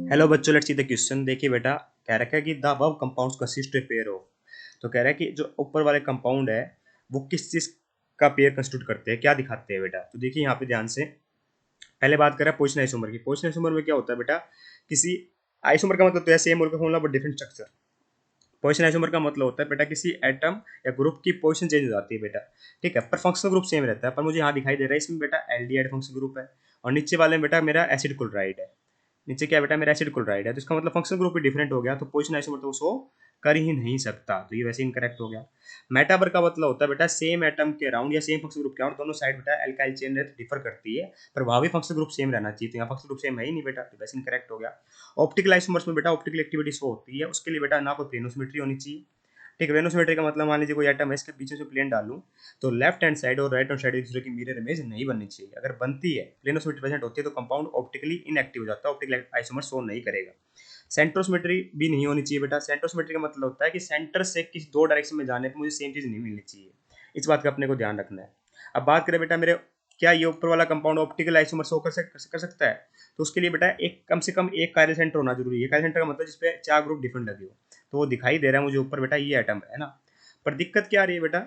Hello बच्चों, let's see the question. देखिए बेटा, कह रखा है कि the above compounds consist of pair of. तो कह रहा है कि जो ऊपर वाले कंपाउंड है वो किस चीज का पेयर कंस्टिट्यूट करते हैं, क्या दिखाते हैं बेटा। तो देखिए यहाँ पे ध्यान से पहले बात करें पोजीशन आइसोमर की। पोजीशन आइसोमर में क्या होता है बेटा, किसी आइसोमर का मतलब तो है same molecular formula but different structure. Position isomer का मतलब होता है बेटा किसी एटम या ग्रुप की पोजीशन चेंज हो जाती है बेटा, ठीक है, पर फंक्शनल ग्रुप सेम रहता है। पर मुझे यहाँ दिखाई दे रहा है इसमें बेटा एल्डिहाइड फंक्शनल ग्रुप है, और नीचे वाले में बेटा मेरा एसिड क्लोराइड है। नीचे क्या बेटा, मेरा एसिड क्लोराइड है, तो इसका मतलब फंक्शनल ग्रुप भी डिफरेंट हो गया, तो पोजीशन आइसोमर तो शो कर ही नहीं सकता, तो ये वैसे इनकरेक्ट हो गया। मेटाबर का मतलब होता है बेटा सेम एटम के अराउंड या सेम फंक्शनल ग्रुप के अराउंड दोनों साइड बेटा एल्काइल चेन डिफर करती है, पर वहां भी फंक्शनल ग्रुप सेम रहना चाहिए, तो यहाँ फंक्शनल ग्रुप सेम है ही नहीं बेटा, तो वैसे इनकरेक्ट हो गया। ऑप्टिकल आइसोमर्स में बेटा ऑप्टिकल एक्टिविटी शो होती है, उसके लिए बेटा ना कोई प्लेनोसिमेट्री होनी चाहिए, ठीक है। वेनोसिमेट्री का मतलब मान लीजिए कोई एटम है, इसके बीच में से प्लेन डालूं तो लेफ्ट हैंड साइड और राइट हैंड साइड एक दूसरे की मिरर इमेज नहीं बननी चाहिए। अगर बनती है, प्लेनोसिमेट्री प्रेजेंट होती है, तो कंपाउंड ऑप्टिकली इनएक्टिव हो जाता है, ऑप्टिकल आइसोमर शो नहीं करेगा। सेंट्रोसिमेट्री भी नहीं होनी चाहिए बेटा। सेंट्रोसिमेट्री का मतलब होता है कि सेंटर से किसी दो डायरेक्शन में जाने पर मुझे सेम चीज नहीं मिलनी चाहिए, इस बात का अपने को ध्यान रखना है। अब बात करें बेटा मेरे, क्या ये ऊपर वाला कंपाउंड ऑप्टिकल आइसोमर शो कर सकता है, तो उसके लिए बेटा एक कम से कम एक कायरल सेंटर होना जरूरी है। कायरल सेंटर का मतलब जिसपे चार ग्रुप डिफरेंट लगे हो, तो वो दिखाई दे रहा है मुझे ऊपर बेटा, ये एटम है ना। पर दिक्कत क्या आ रही है बेटा,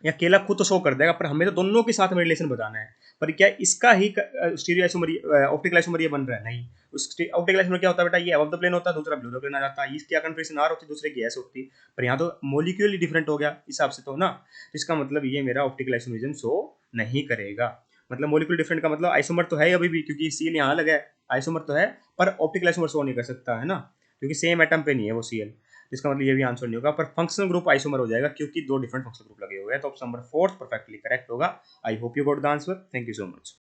या केला खुद तो शो कर देगा, पर हमें तो दोनों के साथ में रिलेशन बताना है। पर क्या इसका ही स्टीरियो आइसोमर ऑप्टिकल आइसोमर ये बन रहा है, नहीं। उस ऑप्टिकल आइसोमर क्या होता है बेटा, ये अबव द प्लेन होता है, दूसरा बिलो द प्लेन आ जाता है, इसकी कन्फर्मेशन आर होती है, दूसरे की एस होती है। पर यहाँ तो मोलिक्यूल ही डिफरेंट हो गया हिसाब से तो ना, तो इसका मतलब ये मेरा ऑप्टिकल आइसोमरिज्म शो नहीं करेगा। मतलब मोलिक्यूल डिफरेंट का मतलब आइसोमर तो है अभी भी, क्योंकि सीएल यहाँ लगा है, आइसोमर तो है, पर ऑप्टिकल आइसोमर शो नहीं कर सकता है ना, क्योंकि सेम एटम पे नहीं है वो सीएल। इसका मतलब ये भी आंसर नहीं होगा, पर फंक्शनल ग्रुप आइसोमर हो जाएगा, क्योंकि दो डिफरेंट फंक्शनल ग्रुप लगे हुए हैं। तो ऑप्शन नंबर 4 परफेक्टली करेक्ट होगा। I hope you got the answer. Thank you so much.